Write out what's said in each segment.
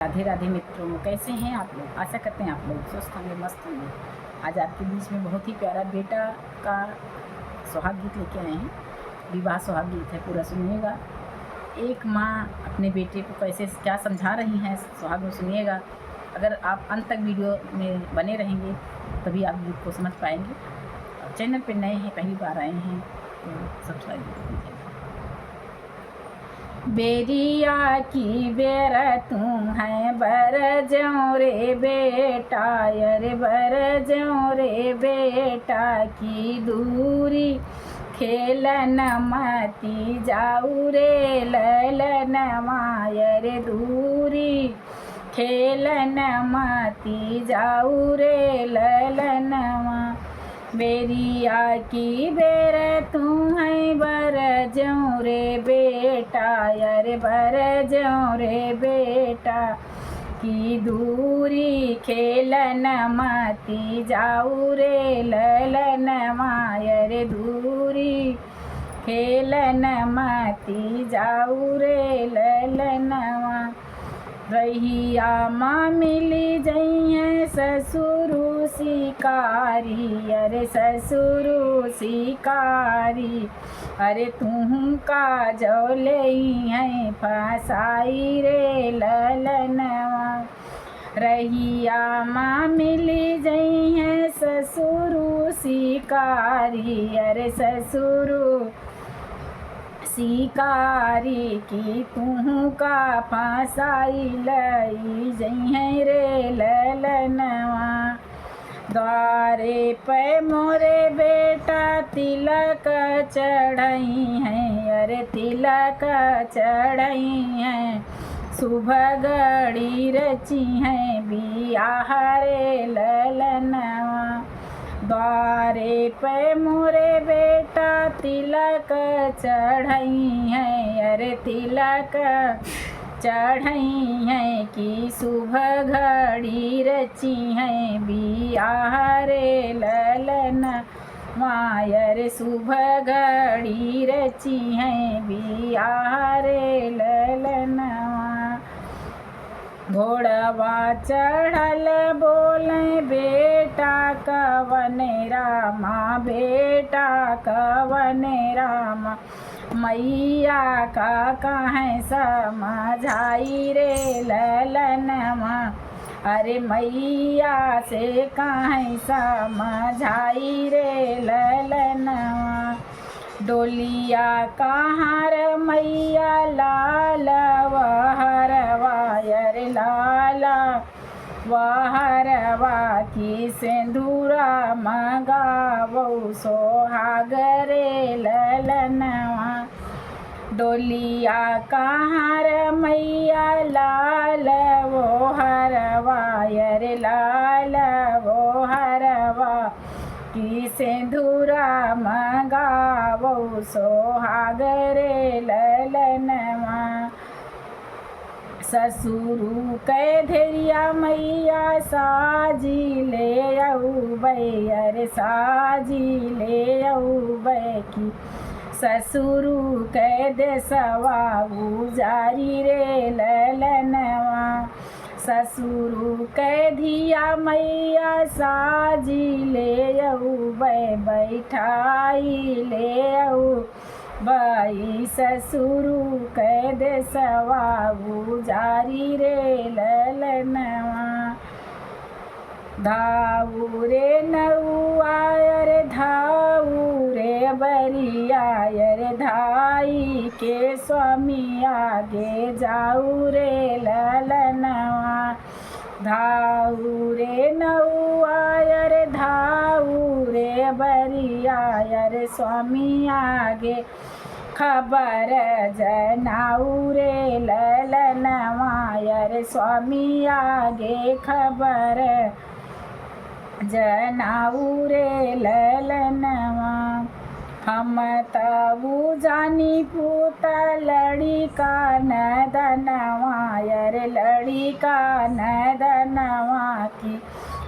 राधे राधे मित्रों, कैसे हैं आप लोग। आशा करते हैं आप लोग स्वस्थ होंगे, मस्त होंगे। आज आपके बीच में बहुत ही प्यारा बेटा का सुहाग गीत लेके आए हैं। विवाह सुहाग गीत है, पूरा सुनिएगा। एक माँ अपने बेटे को कैसे क्या समझा रही हैं सुहाग में, सुनिएगा। अगर आप अंत तक वीडियो में बने रहेंगे तभी आप गीत को समझ पाएंगे। चैनल पर नए हैं, पहली बार आए हैं तो सब्सक्राइब कीजिएगा। बेरिया की बेर तू है बर ज्यों रे बेटा, अरे बर ज्यों रे बेटा की दूरी खेलन मती जाऊ रे ललन मायर दूरी खेलन मती जाऊ रे ललन मा। बेरिया की बेर तू है बर ज्यों रे बेटा, अरे बर ज्यों रे बेटा की दूरी खेलन मती जाऊ रे ललन मायर दूरी खेलन मती जाऊ रे ललन मा। रहिया माँ मिली जइए ससुरु शिकारी, अरे ससुरु शिकारी अरे तू का जो ले हैं फसाई रे ललनवा। रहिया माँ मिली जइए ससुरु शिकारी, अरे ससुरु शिकारी की तू का फसाई लई जइहे रे ललनवा। द्वारे पे मोरे बेटा तिलक चढ़ई हैं, अरे तिलक चढ़ई हैं शुभ घड़ी रची हैं बियाह रे ललनवा। द्वारे पे मोरे बेटा तिलक चढ़ई हैं, अरे तिलक चढ़ई हैं कि शुभ घड़ी रची हैं बियाह रे ललन मायर शुभ घड़ी रची हैं बियाह रे ललन। घोड़वा चढ़ल बोले बेटा कवने रामा, बेटा कवने रामा मैया का कहें समझाई रे ललनमा। अरे मैया से कहें समझाई रे ललनमा। डोलिया कहाँ रे मैया लाल वहरवा, अरे लाला वहरवा की सिंदूरा मंगावो सोहाग रे ललनवा। डोलिया कहाँ रे मैया लाल वो हरवा, अरे लाल वो हरवा की सिंदूरा मंगावो सोहाग रे ललनवा। ससुरु कै धेरिया मैया साजी ले अउबै, अरे साजी ले अउबै की ससुरु कै देसवा उजारी रे ललनवा। ससुरु कै धिया मैया साजी ले अउबै, बैठाई ले अउबै ससुरु कै देसवा उजारी रे ललनवा। धाऊ रे नौआ, अरे धाऊ रे बरिया, अरे धाई के स्वामी आगे जाऊ रे ललनवा। धाऊ रे नौआ, अरे धाऊ रे बरिया, अरे स्वामी आगे खबर जनाऊ रे ललनवा, अरे स्वामी आगे खबर जनाऊ रे ललनवा। हम तबू जानी पूता लड़ी का नदनवा, अरे लड़ी का नदनवा की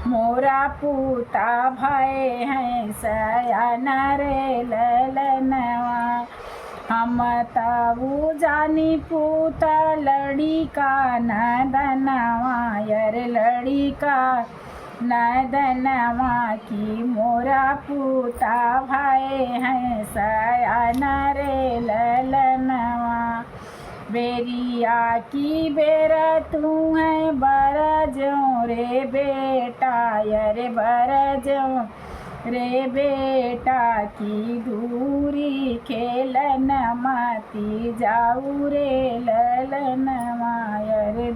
मोरा पूता भय हैं सयान रे ललनवा। हम तबू जानी पूता लड़ी का नदन ललनवा यर लड़िका नदनवा की मोरा पूता भाई हैं सयान रे ललनवा। बेरिया की बेरा तू है बरजों रे बेटा यर बरजों रे बेटा की दूरी खेलन माती जाऊ रे ललन मायर।